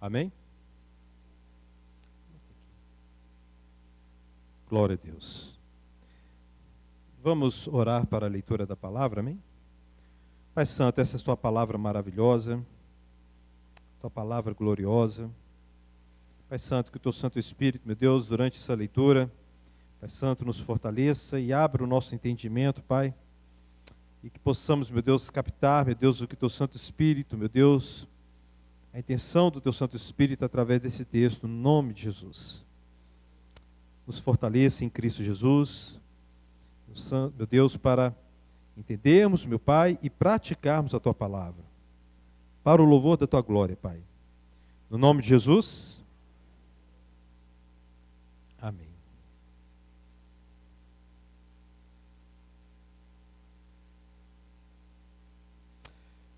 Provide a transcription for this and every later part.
Amém? Glória a Deus. Vamos orar para a leitura da palavra, amém? Pai Santo, essa é a tua palavra maravilhosa, tua palavra gloriosa. Pai Santo, que o teu Santo Espírito, meu Deus, durante essa leitura, Pai Santo, nos fortaleça e abra o nosso entendimento, Pai, e que possamos, meu Deus, captar, meu Deus, o que o teu Santo Espírito, meu Deus, a intenção do teu Santo Espírito através desse texto, no nome de Jesus. Nos fortaleça em Cristo Jesus, meu Deus, para entendermos, meu Pai, e praticarmos a tua palavra, para o louvor da tua glória, Pai. No nome de Jesus, amém.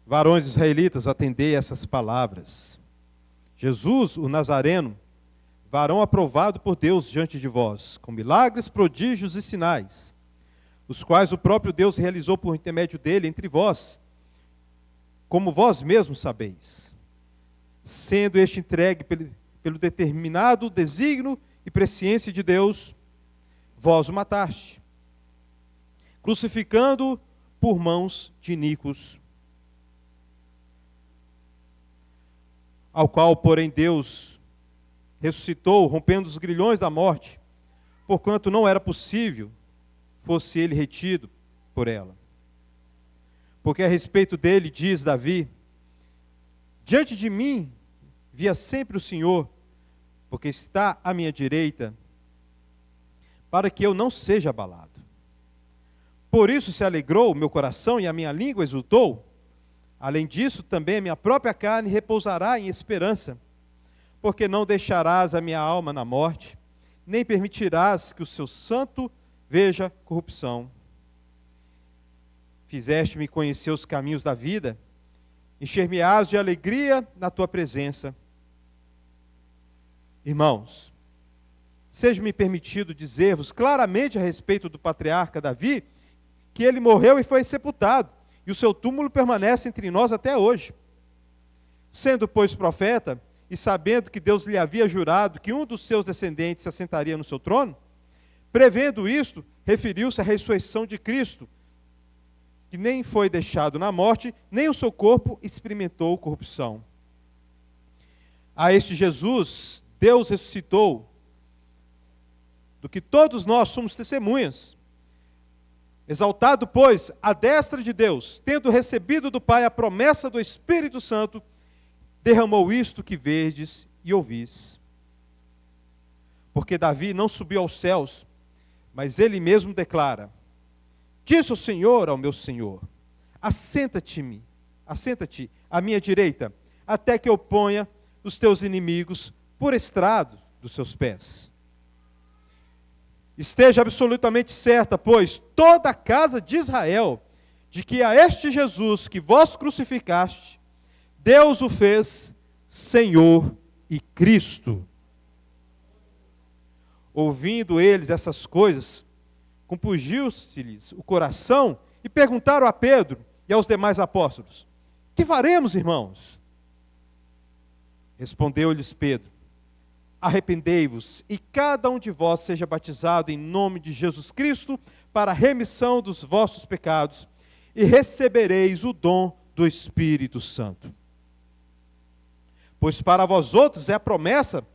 Varões israelitas, atendei essas palavras. Jesus, o Nazareno, varão aprovado por Deus diante de vós, com milagres, prodígios e sinais, os quais o próprio Deus realizou por intermédio dele entre vós, como vós mesmos sabeis, sendo este entregue pelo determinado desígnio e presciência de Deus, vós o mataste, crucificando-o por mãos de iníquos, ao qual, porém, Deus ressuscitou, rompendo os grilhões da morte, porquanto não era possível fosse ele retido por ela. Porque a respeito dele diz Davi: diante de mim via sempre o Senhor, porque está à minha direita, para que eu não seja abalado. Por isso se alegrou o meu coração e a minha língua exultou. Além disso, também a minha própria carne repousará em esperança, porque não deixarás a minha alma na morte, nem permitirás que o seu santo veja corrupção. Fizeste-me conhecer os caminhos da vida, encher-me-ás de alegria na tua presença. Irmãos, seja-me permitido dizer-vos claramente a respeito do patriarca Davi, que ele morreu e foi sepultado, e o seu túmulo permanece entre nós até hoje. Sendo, pois, profeta, e sabendo que Deus lhe havia jurado que um dos seus descendentes se assentaria no seu trono, prevendo isto, referiu-se à ressurreição de Cristo, que nem foi deixado na morte, nem o seu corpo experimentou corrupção. A este Jesus, Deus ressuscitou, do que todos nós somos testemunhas. Exaltado, pois, à destra de Deus, tendo recebido do Pai a promessa do Espírito Santo, derramou isto que verdes e ouvis. Porque Davi não subiu aos céus, mas ele mesmo declara: disse o Senhor ao meu Senhor: assenta-te à minha direita, até que eu ponha os teus inimigos por estrado dos seus pés. Esteja absolutamente certa, pois, toda a casa de Israel, de que a este Jesus que vós crucificaste, Deus o fez Senhor e Cristo. Ouvindo eles essas coisas, compungiu-se-lhes o coração e perguntaram a Pedro e aos demais apóstolos: que faremos, irmãos? Respondeu-lhes Pedro: arrependei-vos e cada um de vós seja batizado em nome de Jesus Cristo para a remissão dos vossos pecados e recebereis o dom do Espírito Santo. Pois para vós outros é a promessa,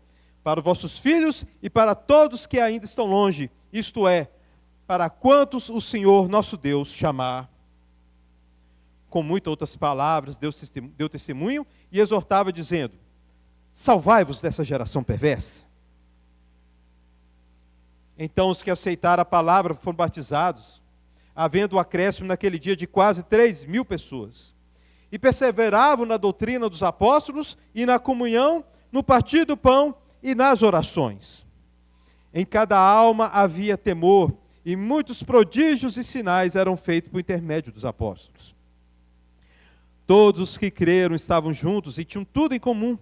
para os vossos filhos e para todos que ainda estão longe, isto é, para quantos o Senhor nosso Deus chamar. Com muitas outras palavras deu testemunho e exortava dizendo: salvai-vos dessa geração perversa. Então os que aceitaram a palavra foram batizados, havendo um acréscimo naquele dia de quase 3.000 pessoas. E perseveravam na doutrina dos apóstolos e na comunhão, no partir do pão e nas orações. Em cada alma havia temor, e muitos prodígios e sinais eram feitos por intermédio dos apóstolos. Todos os que creram estavam juntos e tinham tudo em comum.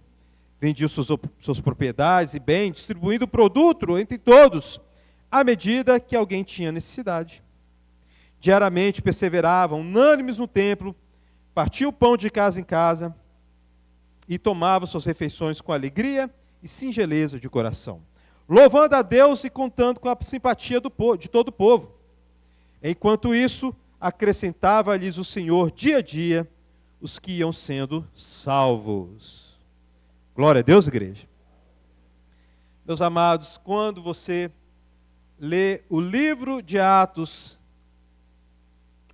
Vendiam suas propriedades e bens, distribuindo o produto entre todos, à medida que alguém tinha necessidade. Diariamente perseveravam, unânimes no templo, partiam o pão de casa em casa, e tomavam suas refeições com alegria e singeleza de coração, louvando a Deus e contando com a simpatia de todo o povo. Enquanto isso, acrescentava-lhes o Senhor dia a dia os que iam sendo salvos. Glória a Deus, igreja. Meus amados, quando você lê o livro de Atos,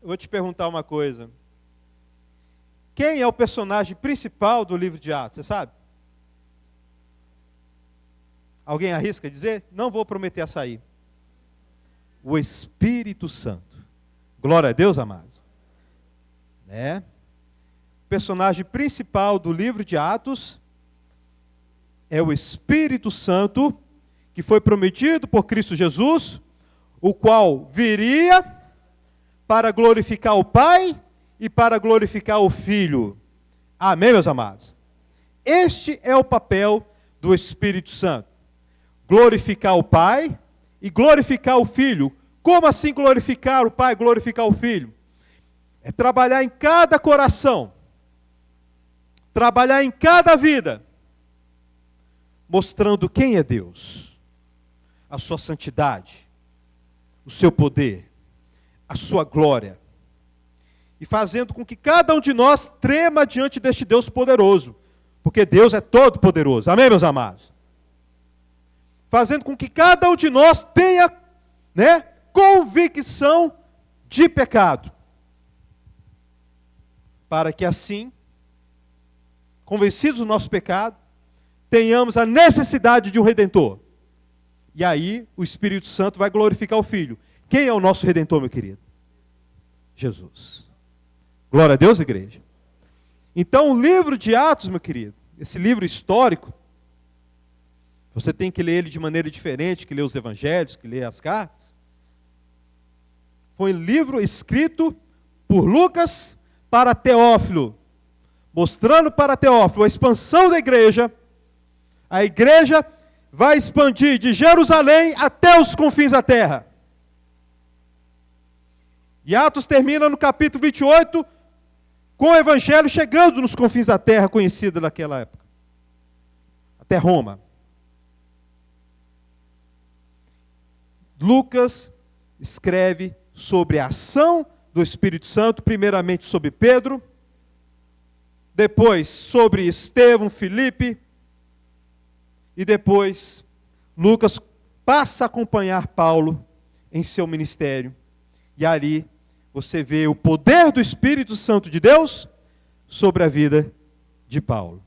eu vou te perguntar uma coisa. Quem é o personagem principal do livro de Atos, você sabe? Alguém arrisca dizer? Não vou prometer açaí. O Espírito Santo. Glória a Deus, amados. O personagem principal do livro de Atos é o Espírito Santo, que foi prometido por Cristo Jesus, o qual viria para glorificar o Pai e para glorificar o Filho. Amém, meus amados? Este é o papel do Espírito Santo. Glorificar o Pai e glorificar o Filho. Como assim glorificar o Pai, glorificar o Filho? É trabalhar em cada coração, trabalhar em cada vida, mostrando quem é Deus, a sua santidade, o seu poder, a sua glória, e fazendo com que cada um de nós trema diante deste Deus poderoso, porque Deus é todo poderoso. Amém, meus amados? Fazendo com que cada um de nós tenha, convicção de pecado, para que assim, convencidos do nosso pecado, tenhamos a necessidade de um Redentor. E aí o Espírito Santo vai glorificar o Filho. Quem é o nosso Redentor, meu querido? Jesus. Glória a Deus, igreja. Então o livro de Atos, meu querido, esse livro histórico, você tem que ler ele de maneira diferente que ler os evangelhos, que ler as cartas. Foi um livro escrito por Lucas para Teófilo, mostrando para Teófilo a expansão da igreja. A igreja vai expandir de Jerusalém até os confins da terra. E Atos termina no capítulo 28, com o evangelho chegando nos confins da terra, conhecida naquela época, até Roma. Lucas escreve sobre a ação do Espírito Santo, primeiramente sobre Pedro, depois sobre Estevão, Filipe, e depois Lucas passa a acompanhar Paulo em seu ministério. E ali você vê o poder do Espírito Santo de Deus sobre a vida de Paulo.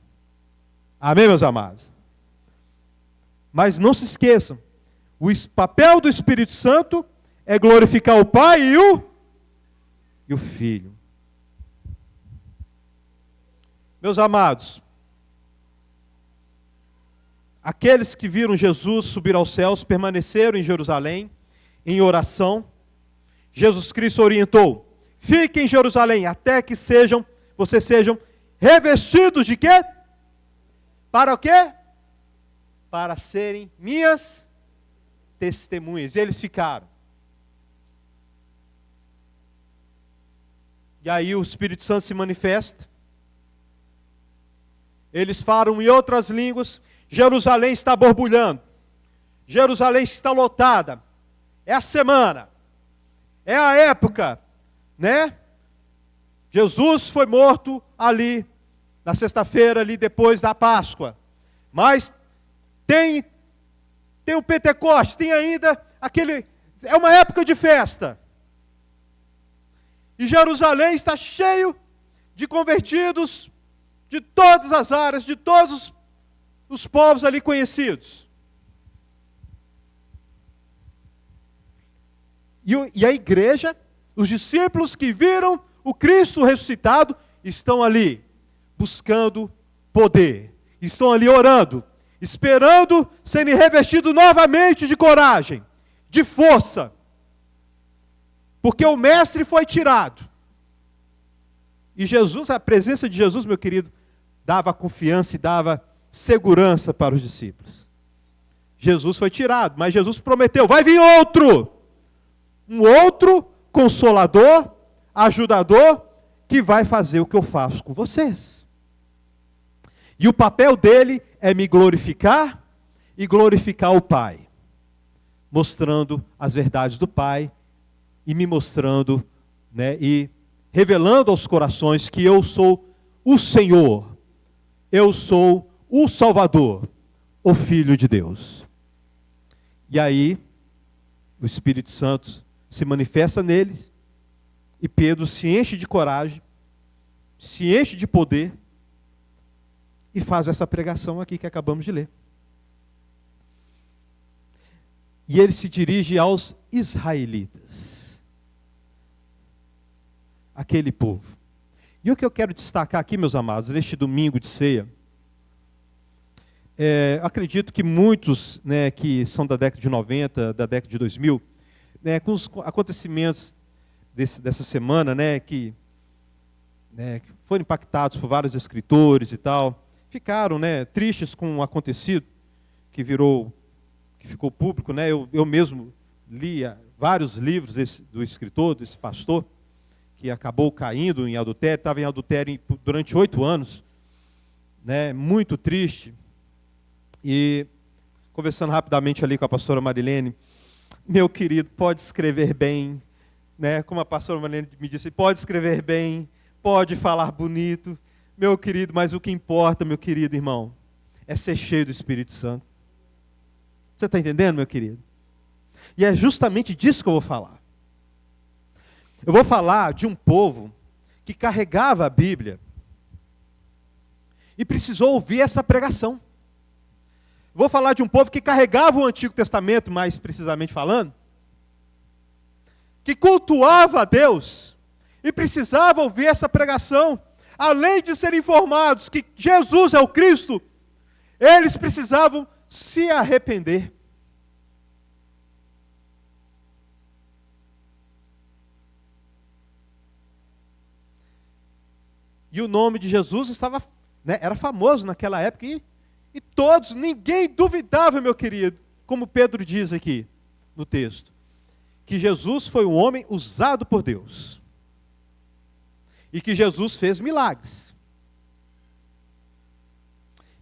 Amém, meus amados? Mas não se esqueçam, o papel do Espírito Santo é glorificar o Pai e o Filho. Meus amados, aqueles que viram Jesus subir aos céus permaneceram em Jerusalém, em oração. Jesus Cristo orientou: fiquem em Jerusalém até que vocês sejam revestidos de quê? Para o quê? Para serem minhas testemunhas. E eles ficaram. E aí o Espírito Santo se manifesta. Eles falam em outras línguas. Jerusalém está borbulhando. Jerusalém está lotada. É a semana. É a época, Jesus foi morto ali, na sexta-feira, ali depois da Páscoa. Mas tem o Pentecostes, tem ainda é uma época de festa. E Jerusalém está cheio de convertidos de todas as áreas, de todos os povos ali conhecidos. E a igreja, os discípulos que viram o Cristo ressuscitado, estão ali, buscando poder. Estão ali orando, esperando serem revestidos novamente de coragem, de força. Porque o mestre foi tirado. E Jesus, a presença de Jesus, meu querido, dava confiança e dava segurança para os discípulos. Jesus foi tirado, mas Jesus prometeu: vai vir outro. Um outro consolador, ajudador, que vai fazer o que eu faço com vocês. E o papel dele é me glorificar e glorificar o Pai, mostrando as verdades do Pai e me mostrando, né, e revelando aos corações que eu sou o Senhor, eu sou o Salvador, o Filho de Deus. E aí, o Espírito Santo se manifesta neles, e Pedro se enche de coragem, se enche de poder, e faz essa pregação aqui que acabamos de ler. E ele se dirige aos israelitas, aquele povo. E o que eu quero destacar aqui, meus amados, neste domingo de ceia, acredito que muitos, né, que são da década de 90, da década de 2000, né, com os acontecimentos dessa semana, né, que foram impactados por vários escritores e tal, ficaram, né, tristes com o acontecido, que ficou público, né? Eu mesmo li vários livros do escritor, desse pastor, que acabou caindo em adultério, estava em adultério durante 8 anos, né? Muito triste. E conversando rapidamente ali com a pastora Marilene, meu querido, pode escrever bem, né? Como a pastora Marilene me disse, pode escrever bem, pode falar bonito, meu querido, mas o que importa, meu querido irmão, é ser cheio do Espírito Santo. Você está entendendo, meu querido? E é justamente disso que eu vou falar. Eu vou falar de um povo que carregava a Bíblia e precisou ouvir essa pregação. Vou falar de um povo que carregava o Antigo Testamento, mais precisamente falando, que cultuava a Deus e precisava ouvir essa pregação. Além de serem informados que Jesus é o Cristo, eles precisavam se arrepender. E o nome de Jesus estava, né, era famoso naquela época e todos, ninguém duvidava, meu querido, como Pedro diz aqui no texto, que Jesus foi um homem usado por Deus e que Jesus fez milagres,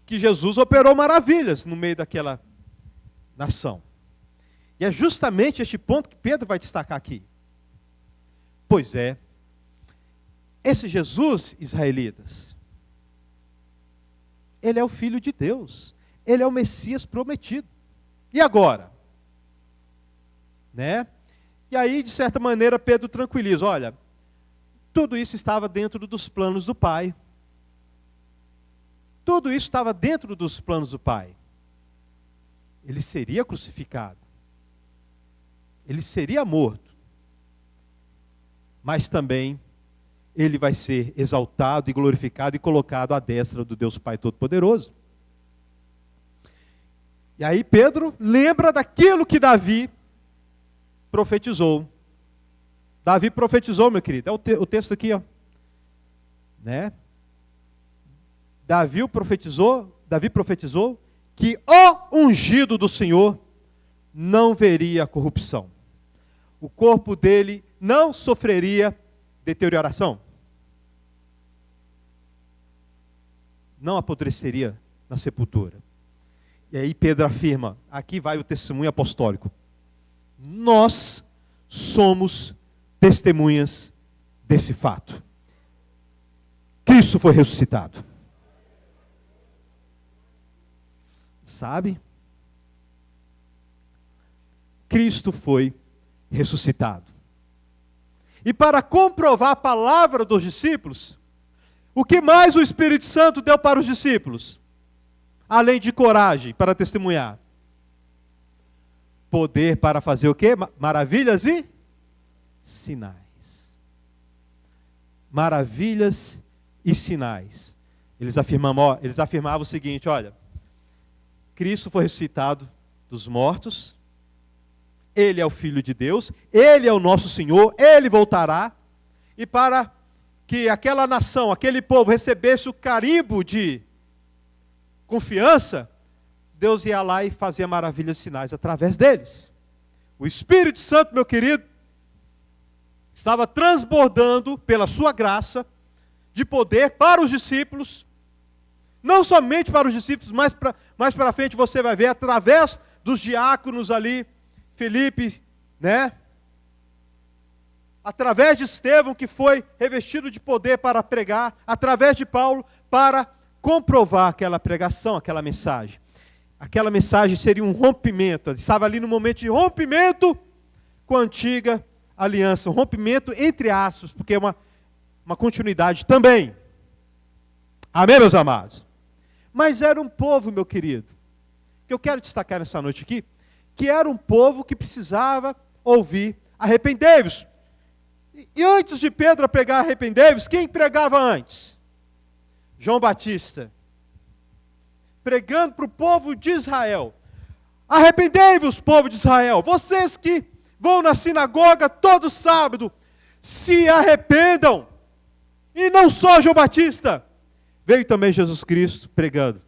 que Jesus operou maravilhas no meio daquela nação. E é justamente este ponto que Pedro vai destacar aqui. Pois é, esse Jesus, israelitas, ele é o Filho de Deus, ele é o Messias prometido. E agora? Né? E aí, de certa maneira, Pedro tranquiliza, olha, tudo isso estava dentro dos planos do Pai. Tudo isso estava dentro dos planos do Pai. Ele seria crucificado. Ele seria morto. Mas também ele vai ser exaltado e glorificado e colocado à destra do Deus Pai Todo-Poderoso. E aí Pedro lembra daquilo que Davi profetizou. Davi profetizou, meu querido. É o texto aqui, ó. Né? Davi profetizou que o ungido do Senhor não veria corrupção. O corpo dele não sofreria deterioração. Não apodreceria na sepultura. E aí Pedro afirma, aqui vai o testemunho apostólico. Nós somos testemunhas desse fato. Cristo foi ressuscitado. Sabe? Cristo foi ressuscitado. E para comprovar a palavra dos discípulos, o que mais o Espírito Santo deu para os discípulos? Além de coragem para testemunhar. Poder para fazer o quê? Maravilhas e sinais. Maravilhas e sinais. Eles afirmavam o seguinte, olha, Cristo foi ressuscitado dos mortos, Ele é o Filho de Deus, Ele é o nosso Senhor, Ele voltará, e para que aquela nação, aquele povo recebesse o carimbo de confiança, Deus ia lá e fazia maravilhas e sinais através deles. O Espírito Santo, meu querido, estava transbordando pela sua graça de poder para os discípulos, não somente para os discípulos, mas mais para frente você vai ver, através dos diáconos ali, Filipe, né? Através de Estevão, que foi revestido de poder para pregar, através de Paulo, para comprovar aquela pregação, aquela mensagem. Aquela mensagem seria um rompimento, estava ali no momento de rompimento com a antiga aliança, um rompimento entre aspas, porque é uma continuidade também. Amém, meus amados? Mas era um povo, meu querido, que eu quero destacar nessa noite aqui, que era um povo que precisava ouvir arrependei-vos. E antes de Pedro pregar arrependei-vos, quem pregava antes? João Batista. Pregando para o povo de Israel. Arrependei-vos, povo de Israel. Vocês que vão na sinagoga todo sábado, se arrependam. E não só João Batista. Veio também Jesus Cristo pregando,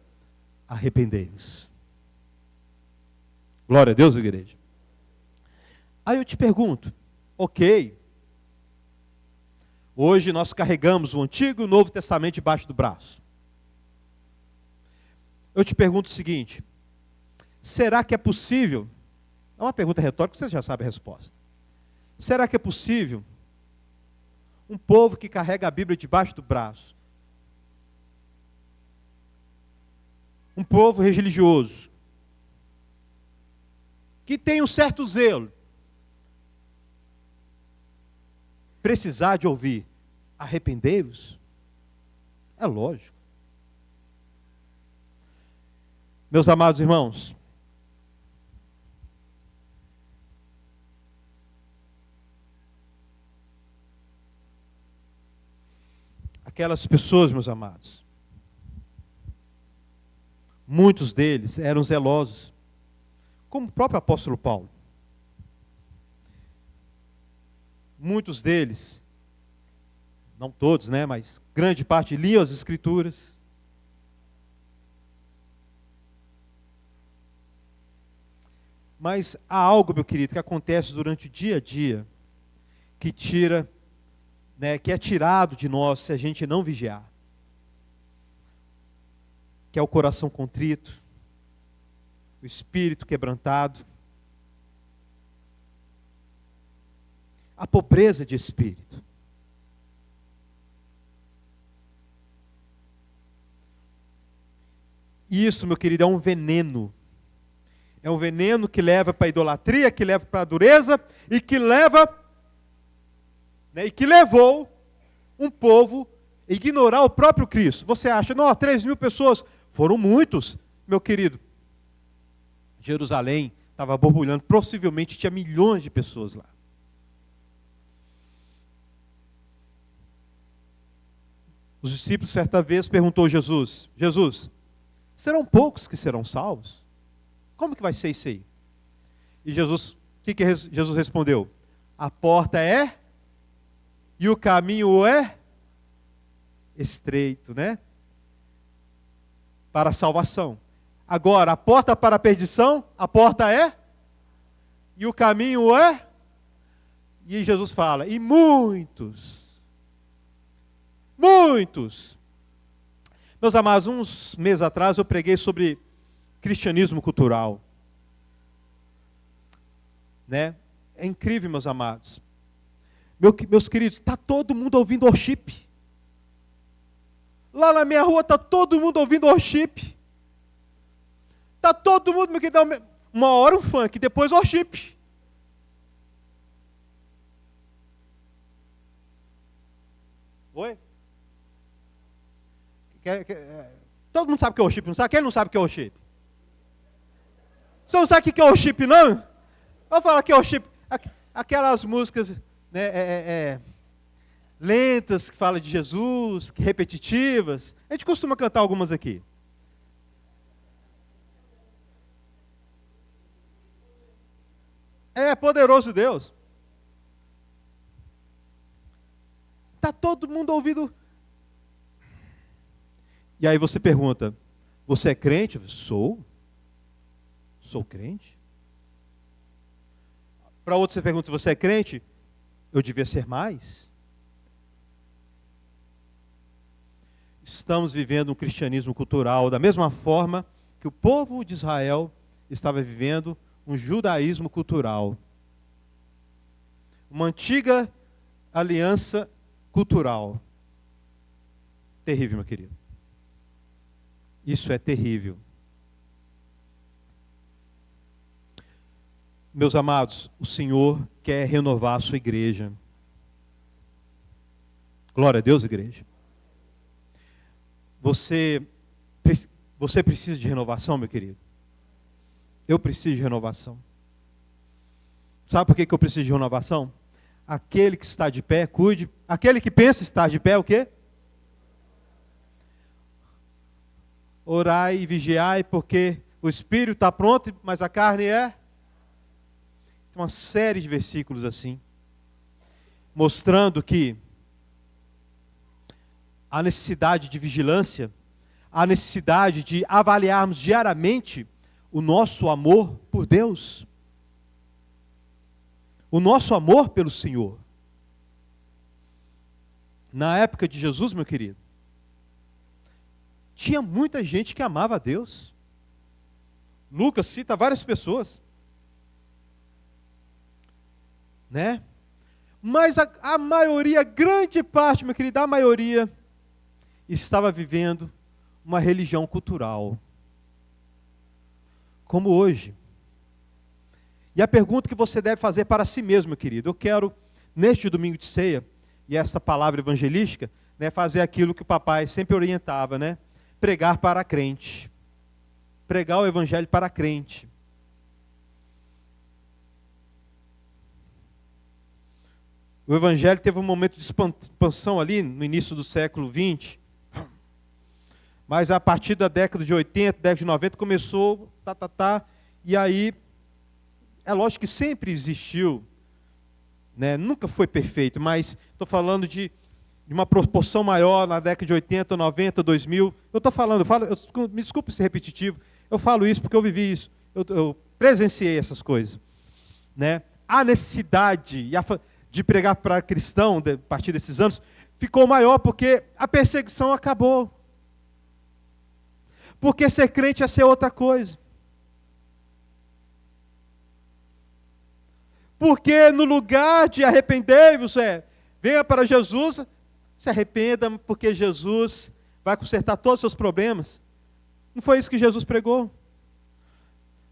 arrependei-vos. Glória a Deus, igreja. Aí eu te pergunto, ok, hoje nós carregamos o Antigo e o Novo Testamento debaixo do braço. Eu te pergunto o seguinte, será que é possível, é uma pergunta retórica, você já sabe a resposta. Será que é possível um povo que carrega a Bíblia debaixo do braço, um povo religioso, que tem um certo zelo, precisar de ouvir, arrependei-vos? É lógico. Meus amados irmãos, aquelas pessoas, meus amados, muitos deles eram zelosos, como o próprio apóstolo Paulo. Muitos deles, não todos, né, mas grande parte liam as Escrituras. Mas há algo, meu querido, que acontece durante o dia a dia, que tira, né, que é tirado de nós se a gente não vigiar. Que é o coração contrito, o espírito quebrantado, a pobreza de espírito. E isso, meu querido, é um veneno. É um veneno que leva para a idolatria, que leva para a dureza e que leva, né, e que levou um povo a ignorar o próprio Cristo. Você acha, não, 3.000 pessoas, foram muitos, meu querido. Jerusalém estava borbulhando, possivelmente tinha milhões de pessoas lá. Os discípulos certa vez perguntou a Jesus, Jesus, serão poucos que serão salvos? Como que vai ser isso aí? E Jesus, o que Jesus respondeu? A porta é e o caminho é estreito, né? Para a salvação. Agora, a porta para a perdição, a porta é e o caminho é. E Jesus fala, e muitos. Meus amados, uns meses atrás eu preguei sobre cristianismo cultural. Né? É incrível, meus amados. Meus queridos, está todo mundo ouvindo worship. Lá na minha rua está todo mundo ouvindo worship. Está todo mundo, meu querido, uma hora um funk, depois worship. Oi? Todo mundo sabe o que é worship, não sabe? Quem não sabe o que é worship? Você não sabe o que é worship, não? Vou falar que é worship. Aquelas músicas, né, lentas, que falam de Jesus, repetitivas. A gente costuma cantar algumas aqui. É poderoso Deus. Está todo mundo ouvindo. E aí você pergunta, você é crente? Sou crente. Para outro você pergunta, você é crente? Eu devia ser mais. estamos vivendo um cristianismo cultural da mesma forma que o povo de Israel estava vivendo um judaísmo cultural. Uma antiga aliança cultural. Terrível, meu querido. Isso é terrível. Meus amados, o Senhor quer renovar a sua igreja. Glória a Deus, igreja. Você precisa de renovação, meu querido? Eu preciso de renovação. Sabe por que eu preciso de renovação? Aquele que está de pé, cuide. Aquele que pensa estar de pé, o quê? Orai e vigiai, porque o espírito está pronto, mas a carne é... Tem uma série de versículos assim, mostrando que a necessidade de vigilância, a necessidade de avaliarmos diariamente o nosso amor por Deus, o nosso amor pelo Senhor. Na época de Jesus, meu querido, tinha muita gente que amava a Deus. Lucas cita várias pessoas, né? Mas a maioria, grande parte, meu querido, a maioria estava vivendo uma religião cultural, como hoje. E a pergunta que você deve fazer para si mesmo, meu querido, eu quero, neste domingo de ceia, e esta palavra evangelística, né, fazer aquilo que o papai sempre orientava, né? Pregar para a crente. Pregar o evangelho para a crente. O evangelho teve um momento de expansão ali no início do século XX, mas a partir da década de 80, década de 90, começou, e aí, é lógico que sempre existiu, né? Nunca foi perfeito, mas estou falando de uma proporção maior na década de 80, 90, 2000. Me desculpe ser repetitivo, eu falo isso porque eu vivi isso, eu presenciei essas coisas, né? A necessidade de pregar para cristão, a partir desses anos, ficou maior porque a perseguição acabou. Porque ser crente é ser outra coisa. Porque no lugar de arrepender-vos, venha para Jesus, se arrependa, porque Jesus vai consertar todos os seus problemas. Não foi isso que Jesus pregou?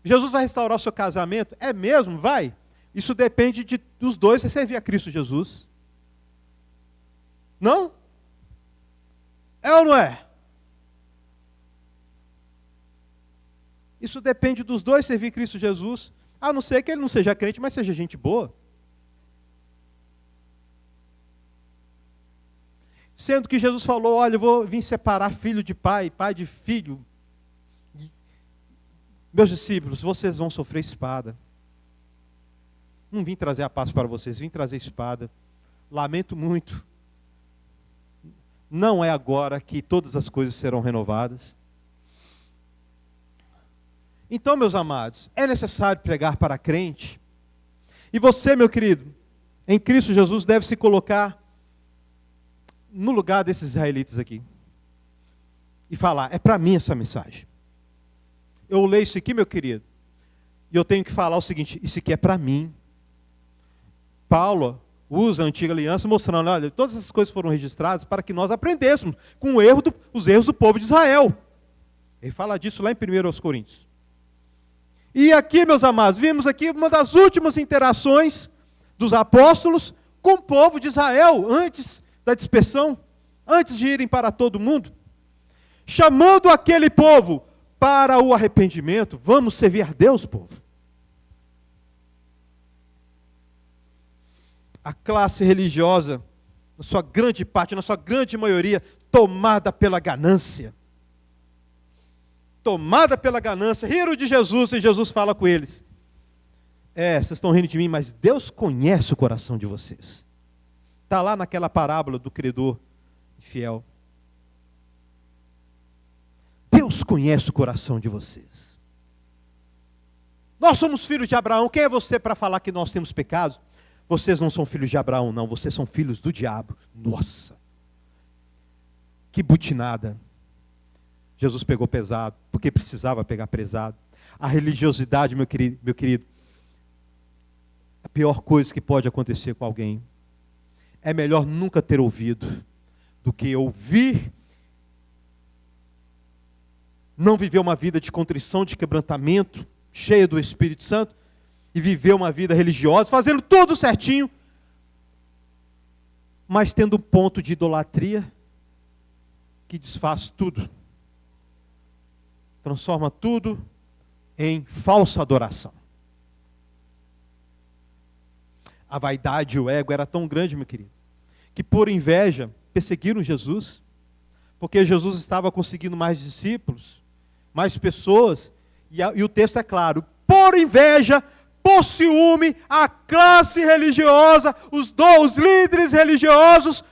Jesus vai restaurar o seu casamento? É mesmo? Vai? Isso depende dos dois servir a Cristo Jesus. Não? É ou não é? Isso depende dos dois servir Cristo Jesus. A não ser que ele não seja crente, mas seja gente boa. Sendo que Jesus falou, olha, eu vou vir separar filho de pai, pai de filho. Meus discípulos, vocês vão sofrer espada. Não vim trazer a paz para vocês, vim trazer espada. Lamento muito. Não é agora que todas as coisas serão renovadas. Então, meus amados, é necessário pregar para crente. E você, meu querido, em Cristo Jesus, deve se colocar no lugar desses israelitas aqui. E falar, é para mim essa mensagem. Eu leio isso aqui, meu querido, e eu tenho que falar o seguinte, isso aqui é para mim. Paulo usa a antiga aliança mostrando, olha, todas essas coisas foram registradas para que nós aprendêssemos com os erros do povo de Israel. Ele fala disso lá em 1 Coríntios. E aqui, meus amados, vimos aqui uma das últimas interações dos apóstolos com o povo de Israel, antes da dispersão, antes de irem para todo mundo, chamando aquele povo para o arrependimento. Vamos servir a Deus, povo. A classe religiosa, na sua grande parte, na sua grande maioria, tomada pela ganância. Tomada pela ganância, riram de Jesus e Jesus fala com eles. Vocês estão rindo de mim, mas Deus conhece o coração de vocês. Está lá naquela parábola do credor fiel. Deus conhece o coração de vocês. Nós somos filhos de Abraão. Quem é você para falar que nós temos pecados? Vocês não são filhos de Abraão, não. Vocês são filhos do diabo. Nossa! Que butinada. Jesus pegou pesado, porque precisava pegar pesado. A religiosidade, meu querido, a pior coisa que pode acontecer com alguém. É melhor nunca ter ouvido do que ouvir, não viver uma vida de contrição, de quebrantamento, cheia do Espírito Santo, e viver uma vida religiosa, fazendo tudo certinho, mas tendo um ponto de idolatria que desfaz tudo. Transforma tudo em falsa adoração. A vaidade e o ego era tão grande, meu querido, que por inveja perseguiram Jesus, porque Jesus estava conseguindo mais discípulos, mais pessoas, e o texto é claro, por inveja, por ciúme, a classe religiosa, os líderes religiosos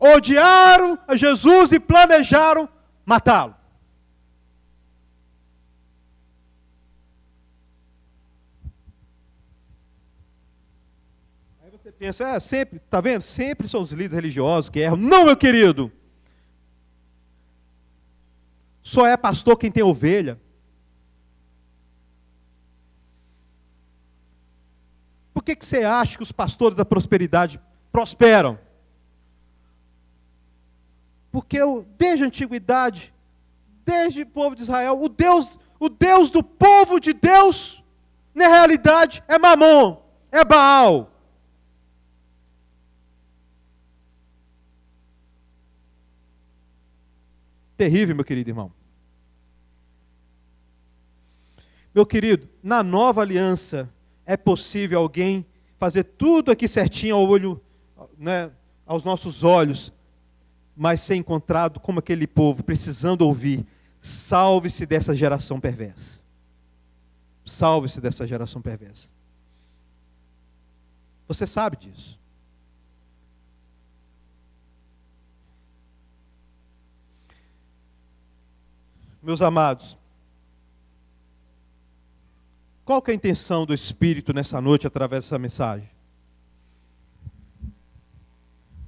odiaram a Jesus e planejaram matá-lo. Aí você pensa, sempre, tá vendo? Sempre são os líderes religiosos que erram. Não, meu querido! Só é pastor quem tem ovelha. Por que você acha que os pastores da prosperidade prosperam? Porque desde a antiguidade, desde o povo de Israel, o Deus do povo de Deus, na realidade, é Mamon, é Baal. Terrível, meu querido irmão. Meu querido, na nova aliança, é possível alguém fazer tudo aqui certinho ao olho, né, aos nossos olhos, mas ser encontrado como aquele povo, precisando ouvir: salve-se dessa geração perversa. Salve-se dessa geração perversa. Você sabe disso. Meus amados, qual que é a intenção do Espírito nessa noite através dessa mensagem?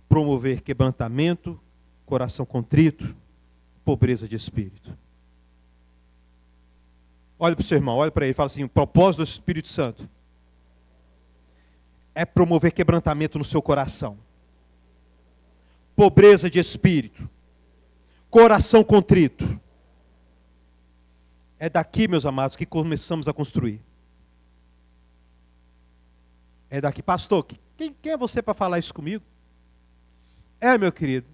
Promover quebrantamento, coração contrito, pobreza de espírito. Olha para o seu irmão, olha para ele e fala assim: o propósito do Espírito Santo é promover quebrantamento no seu coração, pobreza de espírito, coração contrito. É daqui, meus amados, que começamos a construir. É daqui. Pastor, quem é você para falar isso comigo? Meu querido,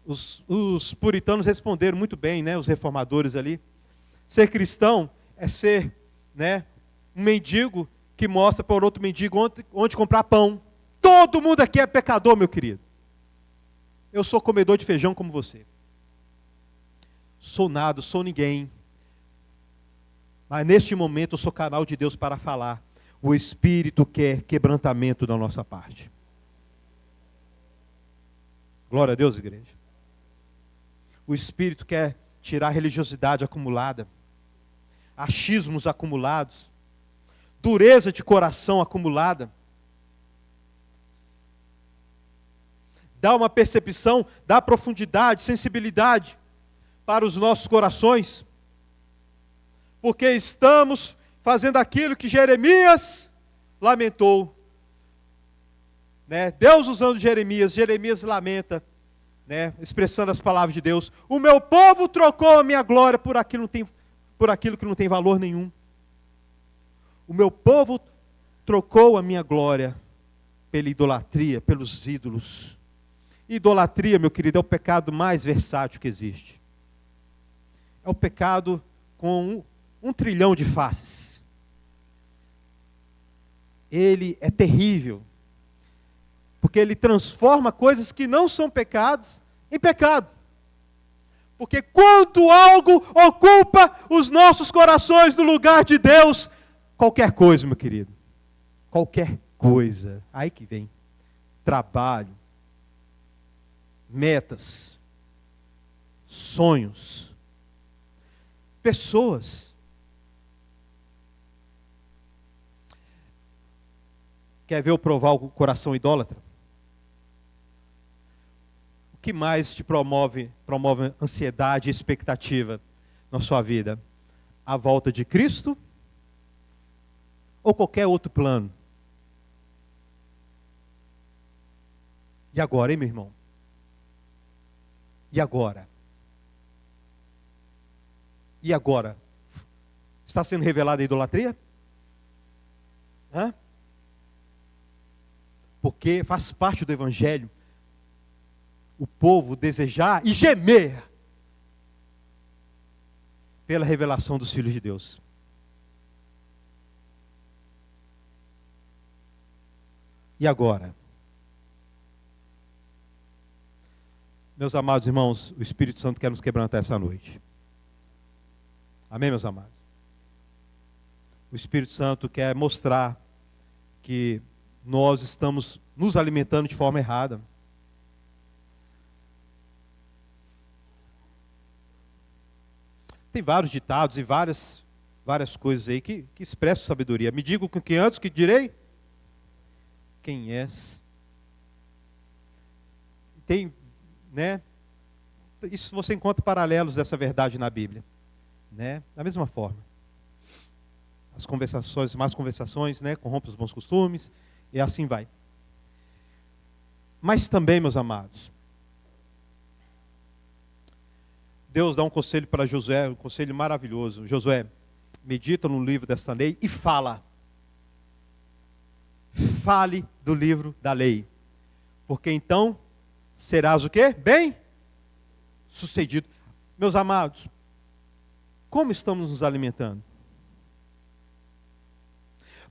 os puritanos responderam muito bem, né, os reformadores ali. Ser cristão é ser, né, um mendigo que mostra para outro mendigo onde comprar pão. Todo mundo aqui é pecador, meu querido. Eu sou comedor de feijão como você. Sou nada, sou ninguém. Mas neste momento eu sou canal de Deus para falar. O Espírito quer quebrantamento da nossa parte. Glória a Deus, igreja. O Espírito quer tirar a religiosidade acumulada, achismos acumulados, dureza de coração acumulada. Dá uma percepção, dá profundidade, sensibilidade para os nossos corações. Porque estamos fazendo aquilo que Jeremias lamentou. Né? Deus usando Jeremias lamenta, né? Expressando as palavras de Deus: o meu povo trocou a minha glória por aquilo que não tem valor nenhum. O meu povo trocou a minha glória pela idolatria, pelos ídolos. Idolatria, meu querido, é o pecado mais versátil que existe. É o pecado com um trilhão de faces. Ele é terrível, porque ele transforma coisas que não são pecados em pecado. Porque quando algo ocupa os nossos corações no lugar de Deus, qualquer coisa, meu querido, qualquer coisa, aí que vem, trabalho, metas, sonhos, pessoas. Quer ver eu provar o coração idólatra? que mais te promove ansiedade e expectativa na sua vida? A volta de Cristo ou qualquer outro plano? E agora, hein, meu irmão? E agora? E agora? Está sendo revelada a idolatria? Hã? Porque faz parte do Evangelho o povo desejar e gemer pela revelação dos filhos de Deus. E agora? Meus amados irmãos, o Espírito Santo quer nos quebrantar essa noite. Amém, meus amados? O Espírito Santo quer mostrar que nós estamos nos alimentando de forma errada. Tem vários ditados e várias coisas aí que expressam sabedoria. Me digo com que antes que direi? Quem és? Tem, né? Isso você encontra paralelos dessa verdade na Bíblia, né? Da mesma forma. As conversações, más conversações, né? Corrompem os bons costumes, e assim vai. Mas também, meus amados, Deus dá um conselho para Josué, um conselho maravilhoso. Josué, medita no livro desta lei e fala. Fale do livro da lei. Porque então serás o quê? Bem sucedido. Meus amados, como estamos nos alimentando?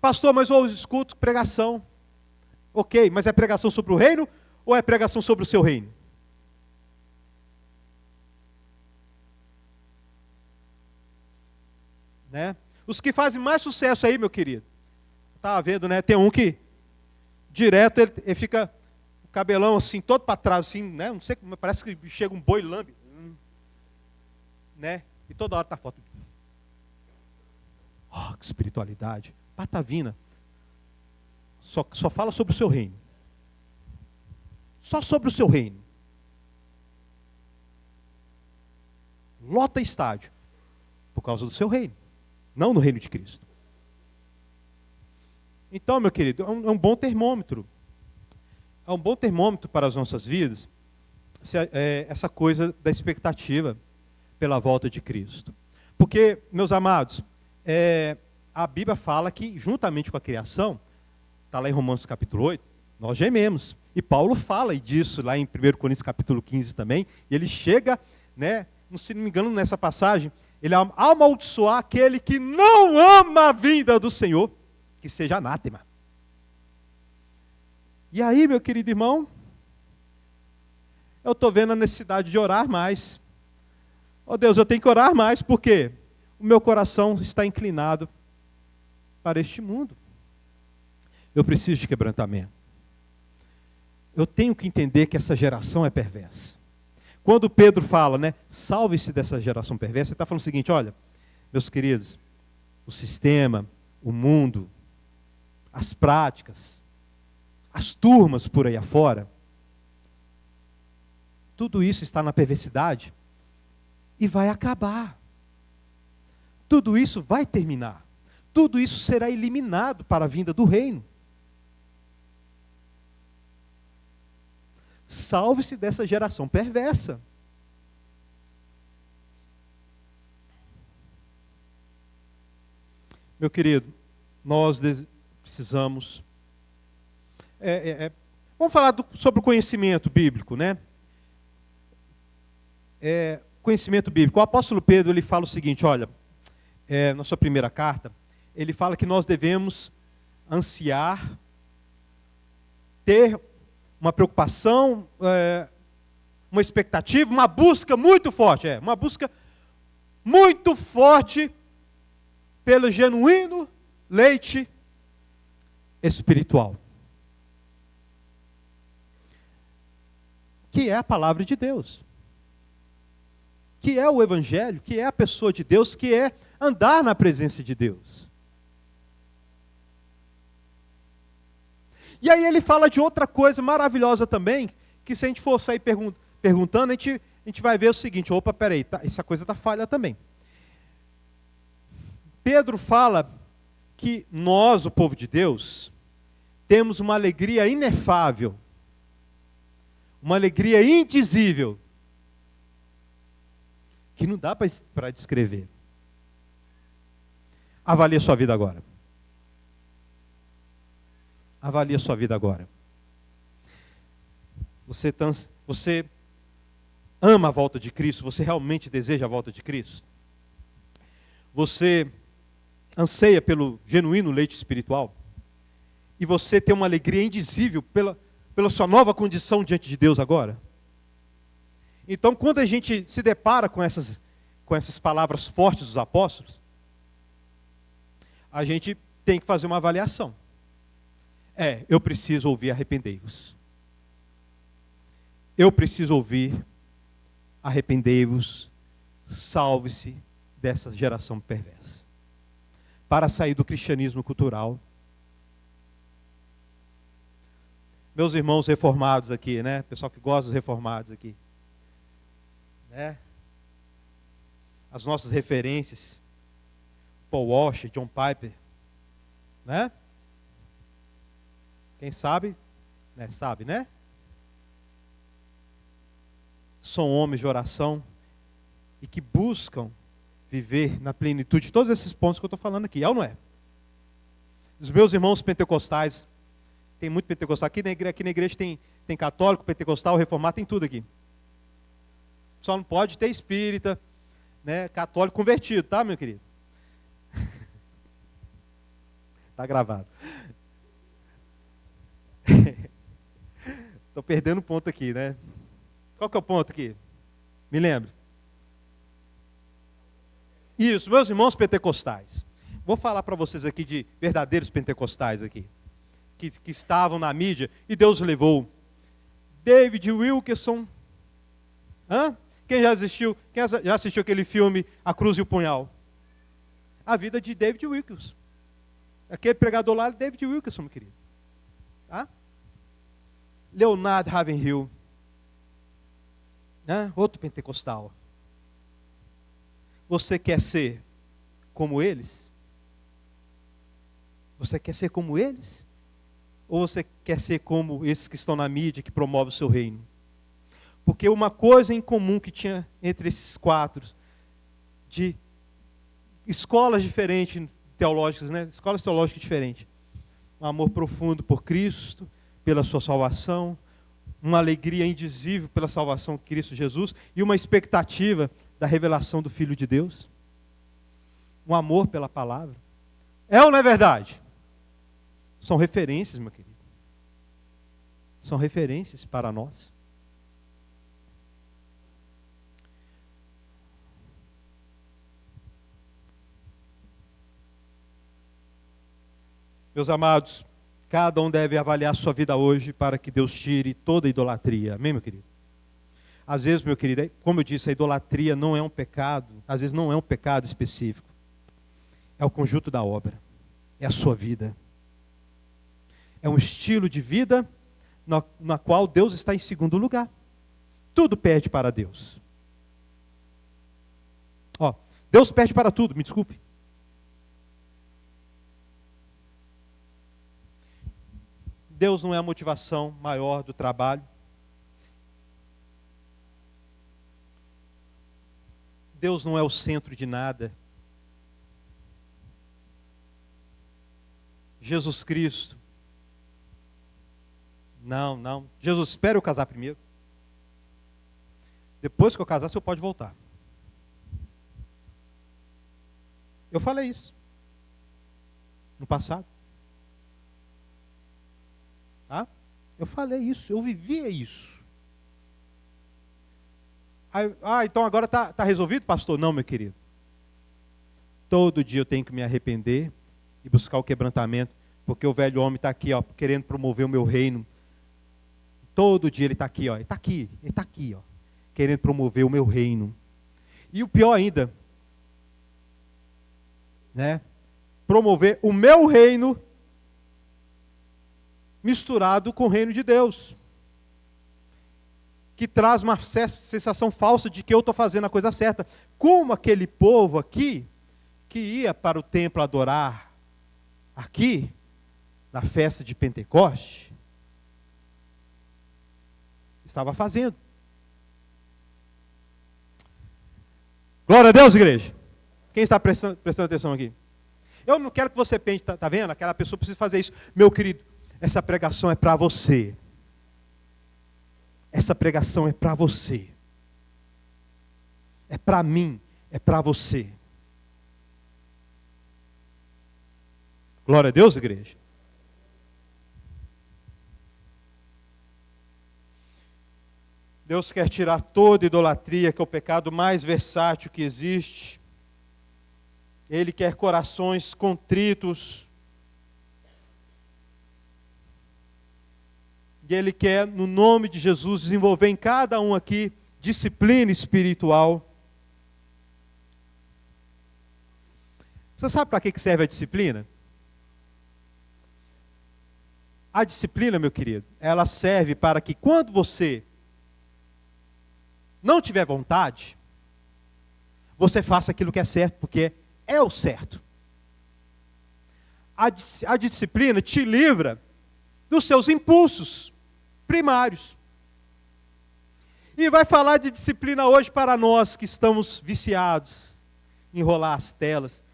Pastor, mas eu escuto pregação. Ok, mas é pregação sobre o reino ou é pregação sobre o seu reino? Né? Os que fazem mais sucesso aí, meu querido, estava vendo, né? Tem um que direto ele fica o cabelão assim, todo para trás, assim, né? Não sei, parece que chega um boi lambe, né? E toda hora tá foto. Oh, que espiritualidade, patavina. Só fala sobre o seu reino. Só sobre o seu reino. Lota estádio por causa do seu reino. Não no reino de Cristo. Então, meu querido, é um bom termômetro. É um bom termômetro para as nossas vidas, essa coisa da expectativa pela volta de Cristo. Porque, meus amados, a Bíblia fala que, juntamente com a criação, está lá em Romanos capítulo 8, nós gememos. E Paulo fala disso lá em 1 Coríntios capítulo 15 também, e ele chega, né, se não me engano, nessa passagem, ele amaldiçoar aquele que não ama a vinda do Senhor, que seja anátema. E aí, meu querido irmão, eu estou vendo a necessidade de orar mais. Oh Deus, eu tenho que orar mais, porque o meu coração está inclinado para este mundo. Eu preciso de quebrantamento. Eu tenho que entender que essa geração é perversa. Quando Pedro fala, né, salve-se dessa geração perversa, ele está falando o seguinte, olha, meus queridos, o sistema, o mundo, as práticas, as turmas por aí afora, tudo isso está na perversidade e vai acabar. Tudo isso vai terminar. Tudo isso será eliminado para a vinda do reino. Salve-se dessa geração perversa. Meu querido, nós precisamos... vamos falar sobre o conhecimento bíblico, né? Conhecimento bíblico. O apóstolo Pedro, ele fala o seguinte, olha, na sua primeira carta, ele fala que nós devemos ansiar, ter uma preocupação, uma expectativa, uma busca muito forte, uma busca muito forte pelo genuíno leite espiritual, que é a palavra de Deus, que é o Evangelho, que é a pessoa de Deus, que é andar na presença de Deus. E aí ele fala de outra coisa maravilhosa também, que se a gente for sair perguntando, a gente vai ver o seguinte: opa, peraí, essa coisa está falha também. Pedro fala que nós, o povo de Deus, temos uma alegria inefável, uma alegria indizível, que não dá para descrever. Avalie a sua vida agora. Avalie a sua vida agora. Você ama a volta de Cristo? Você realmente deseja a volta de Cristo? Você anseia pelo genuíno leite espiritual? E você tem uma alegria indizível pela sua nova condição diante de Deus agora? Então, quando a gente se depara com essas palavras fortes dos apóstolos, a gente tem que fazer uma avaliação. Eu preciso ouvir arrependei-vos. Eu preciso ouvir arrependei-vos, salve-se dessa geração perversa. Para sair do cristianismo cultural. Meus irmãos reformados aqui, né? Pessoal que gosta dos reformados aqui. Né? As nossas referências. Paul Washer, John Piper. Né? Quem sabe, né? Sabe, né? São homens de oração e que buscam viver na plenitude de todos esses pontos que eu estou falando aqui. É ou não é? Os meus irmãos pentecostais, tem muito pentecostal. Aqui na igreja tem católico, pentecostal, reformado, tem tudo aqui. Só não pode ter espírita, né, católico convertido, tá, meu querido? Está gravado. Estou perdendo ponto aqui, né? Qual que é o ponto aqui? Me lembre. Isso, meus irmãos pentecostais. Vou falar para vocês aqui de verdadeiros pentecostais aqui. Que estavam na mídia e Deus levou. David Wilkerson. Quem já assistiu aquele filme A Cruz e o Punhal? A vida de David Wilkerson. Aquele pregador lá é David Wilkerson, meu querido. Tá? Leonard Ravenhill. Outro pentecostal. Você quer ser como eles? Você quer ser como eles? Ou você quer ser como esses que estão na mídia, que promovem o seu reino? Porque uma coisa em comum que tinha entre esses quatro, de escolas diferentes teológicas, né? Escolas teológicas diferentes. Um amor profundo por Cristo, pela sua salvação, uma alegria indizível pela salvação de Cristo Jesus e uma expectativa da revelação do Filho de Deus. Um amor pela palavra. É ou não é verdade? São referências, meu querido. São referências para nós. Meus amados, cada um deve avaliar sua vida hoje para que Deus tire toda a idolatria. Amém, meu querido? Às vezes, meu querido, como eu disse, a idolatria não é um pecado, às vezes não é um pecado específico. É o conjunto da obra, é a sua vida. É um estilo de vida na qual Deus está em segundo lugar. Tudo perde para Deus. Deus perde para tudo, me desculpe. Deus não é a motivação maior do trabalho. Deus não é o centro de nada. Jesus Cristo. Não. Jesus, espera eu casar primeiro. Depois que eu casar, você pode voltar. Eu falei isso. No passado. Tá? Eu falei isso, eu vivia isso. Então agora está resolvido, pastor? Não, meu querido. Todo dia eu tenho que me arrepender e buscar o quebrantamento, porque o velho homem está aqui, querendo promover o meu reino. Todo dia ele está aqui, ele está aqui, querendo promover o meu reino. E o pior ainda, né? Promover o meu reino misturado com o reino de Deus. que traz uma sensação falsa de que eu estou fazendo a coisa certa. Como aquele povo aqui, que ia para o templo adorar, aqui, na festa de Pentecoste, estava fazendo. Glória a Deus, igreja. Quem está prestando atenção aqui? Eu não quero que você pense, está vendo? Aquela pessoa precisa fazer isso. Meu querido, essa pregação é para você. Essa pregação é para você. É para mim, é para você. Glória a Deus, igreja. Deus quer tirar toda idolatria, que é o pecado mais versátil que existe. Ele quer corações contritos. E Ele quer, no nome de Jesus, desenvolver em cada um aqui disciplina espiritual. Você sabe para que serve a disciplina? A disciplina, meu querido, ela serve para que quando você não tiver vontade, você faça aquilo que é certo, porque é o certo. A disciplina te livra dos seus impulsos primários. E vai falar de disciplina hoje para nós que estamos viciados em rolar as telas,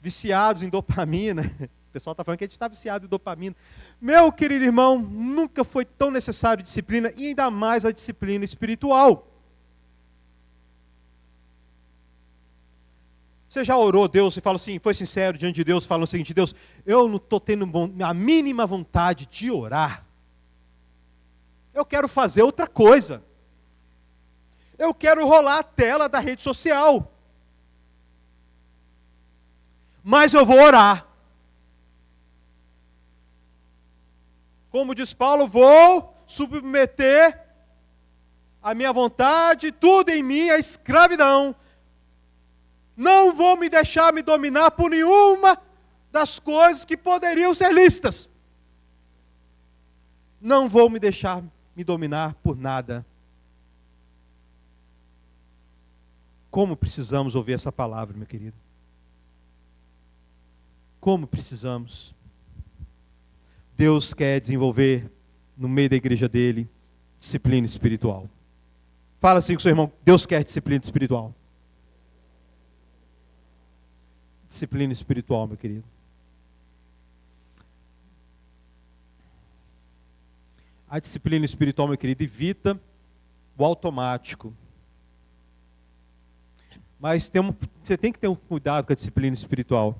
viciados em dopamina. O pessoal está falando que a gente está viciado em dopamina. Meu querido irmão, nunca foi tão necessário disciplina, e ainda mais a disciplina espiritual. Você já orou Deus e fala assim, foi sincero diante de Deus, falando o seguinte: Deus, eu não estou tendo a mínima vontade de orar. Eu quero fazer outra coisa. Eu quero rolar a tela da rede social. Mas eu vou orar. Como diz Paulo, vou submeter a minha vontade, tudo em mim, a escravidão. Não vou me deixar me dominar por nenhuma das coisas que poderiam ser lícitas. Não vou me deixar me dominar por nada. Como precisamos ouvir essa palavra, meu querido? Como precisamos. Deus quer desenvolver no meio da igreja dele disciplina espiritual. Fala assim com o seu irmão: Deus quer disciplina espiritual. Disciplina espiritual, meu querido. A disciplina espiritual, meu querido, evita o automático. Mas você tem que ter um cuidado com a disciplina espiritual.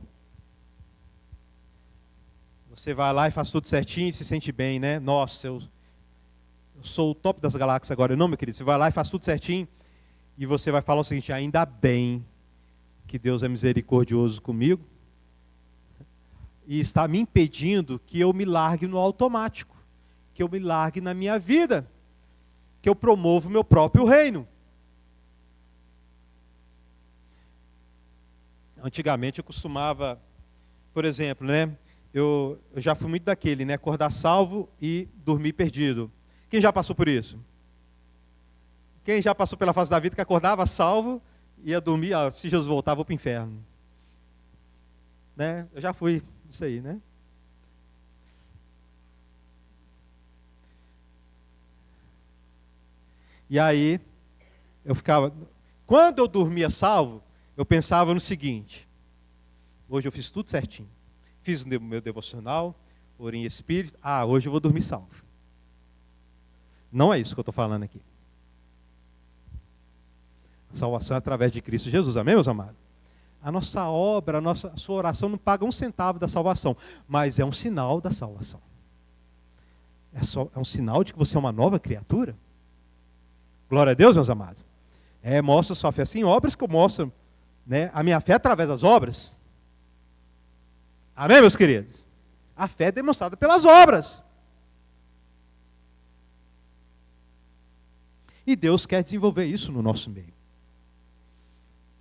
Você vai lá e faz tudo certinho e se sente bem, né? Nossa, eu sou o top das galáxias agora. Não, meu querido, você vai lá e faz tudo certinho e você vai falar o seguinte: ainda bem que Deus é misericordioso comigo e está me impedindo que eu me largue no automático, que eu me largue na minha vida, que eu promovo o meu próprio reino. Antigamente eu costumava, por exemplo, né? Eu já fui muito daquele, né? Acordar salvo e dormir perdido. Quem já passou por isso? Quem já passou pela fase da vida que acordava salvo, ia dormir, se Jesus voltar, vou para o inferno. Né? Eu já fui isso aí, né? E aí, eu ficava... Quando eu dormia salvo, eu pensava no seguinte: hoje eu fiz tudo certinho. Fiz o meu devocional, orei em espírito. Hoje eu vou dormir salvo. Não é isso que eu estou falando aqui. A salvação é através de Cristo Jesus. Amém, meus amados? A nossa obra, a sua oração não paga um centavo da salvação, mas é um sinal da salvação. É um sinal de que você é uma nova criatura. Glória a Deus, meus amados. Mostra sua fé assim, obras que eu mostro, né, a minha fé através das obras. Amém, meus queridos? A fé é demonstrada pelas obras. E Deus quer desenvolver isso no nosso meio.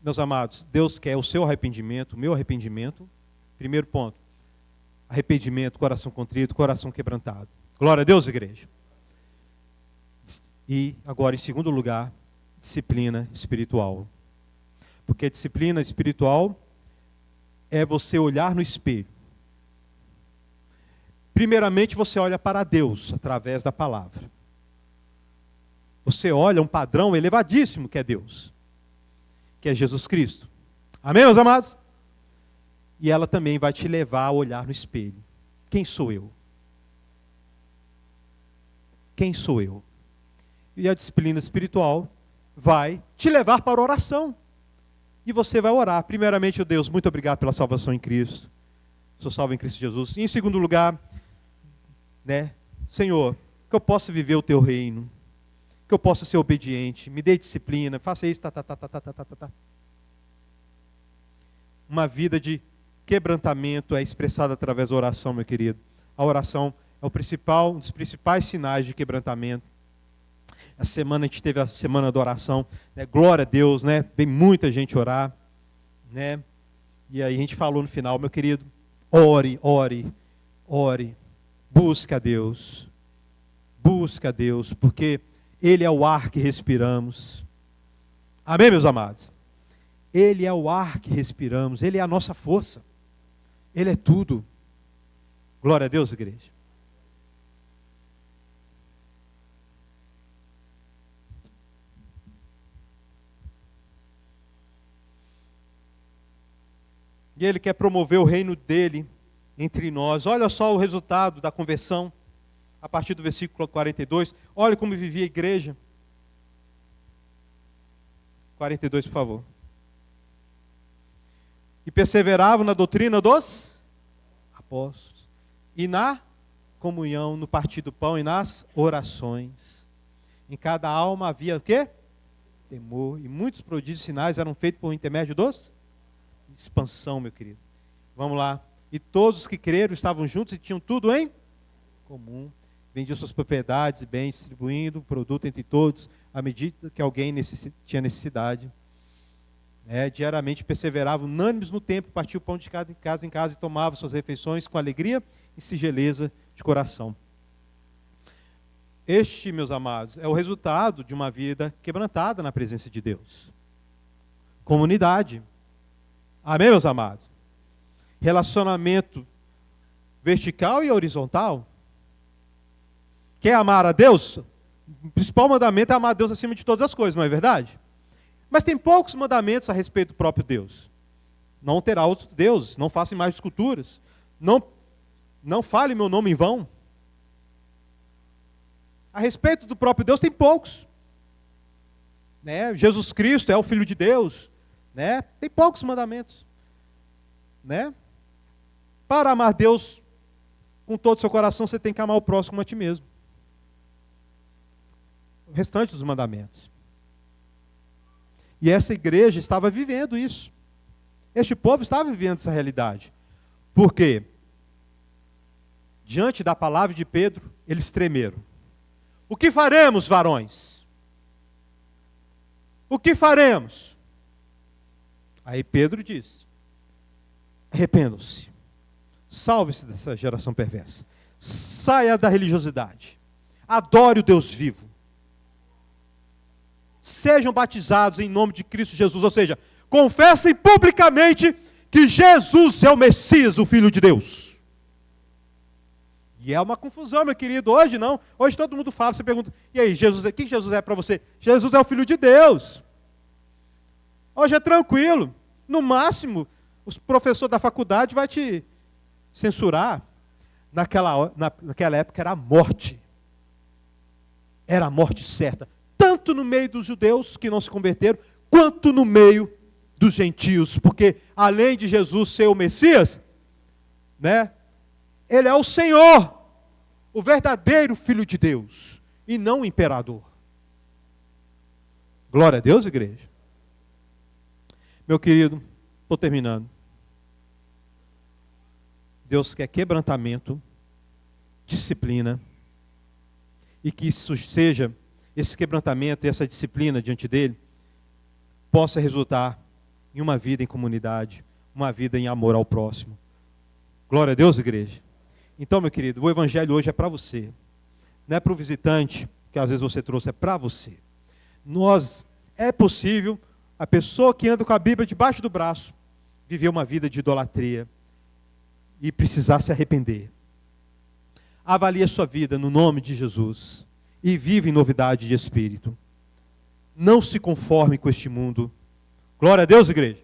Meus amados, Deus quer o seu arrependimento, o meu arrependimento. Primeiro ponto: arrependimento, coração contrito, coração quebrantado. Glória a Deus, igreja. E agora, em segundo lugar, disciplina espiritual. Porque disciplina espiritual é você olhar no espelho. Primeiramente, você olha para Deus através da palavra. Você olha um padrão elevadíssimo que é Deus, que é Jesus Cristo. Amém, meus amados? E ela também vai te levar a olhar no espelho. Quem sou eu? Quem sou eu? E a disciplina espiritual vai te levar para a oração. E você vai orar. Primeiramente, oh Deus, muito obrigado pela salvação em Cristo. Sou salvo em Cristo Jesus. E em segundo lugar, Senhor, que eu possa viver o teu reino. Que eu possa ser obediente. Me dê disciplina. Faça isso, Uma vida de quebrantamento é expressada através da oração, meu querido. A oração é um dos principais sinais de quebrantamento. Essa semana a gente teve a semana da oração, glória a Deus, vem muita gente orar, e aí a gente falou no final, meu querido, ore, busque a Deus, porque Ele é o ar que respiramos. Amém, meus amados? Ele é o ar que respiramos, Ele é a nossa força, Ele é tudo. Glória a Deus, igreja. E Ele quer promover o reino dEle entre nós. Olha só o resultado da conversão, a partir do versículo 42. Olha como vivia a igreja. 42, por favor. E perseveravam na doutrina dos apóstolos, e na comunhão, no partir do pão e nas orações. Em cada alma havia o quê? Temor. E muitos prodígios e sinais eram feitos por intermédio dos expansão, meu querido. Vamos lá. E todos os que creram estavam juntos e tinham tudo em comum. Vendiam suas propriedades e bens, distribuindo o produto entre todos, à medida que alguém tinha necessidade. Diariamente perseveravam unânimes no templo, partiam o pão de casa em casa e tomavam suas refeições com alegria e singeleza de coração. Este, meus amados, é o resultado de uma vida quebrantada na presença de Deus. Comunidade. Amém, meus amados? Relacionamento vertical e horizontal. Quer amar a Deus? O principal mandamento é amar a Deus acima de todas as coisas, não é verdade? Mas tem poucos mandamentos a respeito do próprio Deus. Não terá outros deuses, não faça mais esculturas, não fale meu nome em vão. A respeito do próprio Deus tem poucos. Jesus Cristo é o Filho de Deus. Tem poucos mandamentos. Para amar Deus com todo o seu coração, você tem que amar o próximo como a ti mesmo. O restante dos mandamentos. E essa igreja estava vivendo isso. Este povo estava vivendo essa realidade. Por quê? Diante da palavra de Pedro, eles tremeram. O que faremos, varões? O que faremos? Aí Pedro diz, arrependam-se, salve-se dessa geração perversa, saia da religiosidade, adore o Deus vivo, sejam batizados em nome de Cristo Jesus, ou seja, confessem publicamente que Jesus é o Messias, o Filho de Deus. E é uma confusão, meu querido, hoje não, hoje todo mundo fala, você pergunta, e aí, Jesus, o que Jesus é para você? Jesus é o Filho de Deus. Hoje é tranquilo. No máximo, o professor da faculdade vai te censurar. Naquela época era a morte. Era a morte certa. Tanto no meio dos judeus que não se converteram, quanto no meio dos gentios. Porque além de Jesus ser o Messias, Ele é o Senhor, o verdadeiro Filho de Deus, e não o imperador. Glória a Deus, igreja. Meu querido, estou terminando. Deus quer quebrantamento, disciplina, e que isso seja, esse quebrantamento e essa disciplina diante dele, possa resultar em uma vida em comunidade, uma vida em amor ao próximo. Glória a Deus, igreja. Então, meu querido, o evangelho hoje é para você. Não é para o visitante que às vezes você trouxe é para você. É possível a pessoa que anda com a Bíblia debaixo do braço viver uma vida de idolatria e precisar se arrepender. Avalie a sua vida no nome de Jesus e vive em novidade de espírito. Não se conforme com este mundo. Glória a Deus, igreja.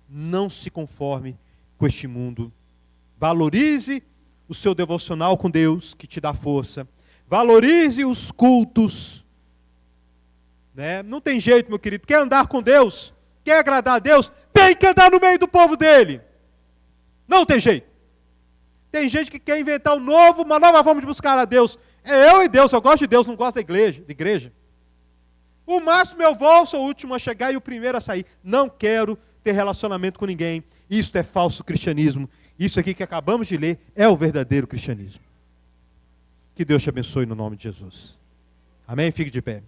Não se conforme com este mundo. Valorize o seu devocional com Deus, que te dá força. Valorize os cultos. Né? Não tem jeito, meu querido. Quer andar com Deus? Quer agradar a Deus? Tem que andar no meio do povo dele. Não tem jeito. Tem gente que quer inventar uma nova forma de buscar a Deus. É eu e Deus, eu gosto de Deus, não gosto da igreja. O máximo eu vou, sou o último a chegar e o primeiro a sair. Não quero ter relacionamento com ninguém. Isso é falso cristianismo. Isso aqui que acabamos de ler é o verdadeiro cristianismo. Que Deus te abençoe no nome de Jesus. Amém? Fique de pé.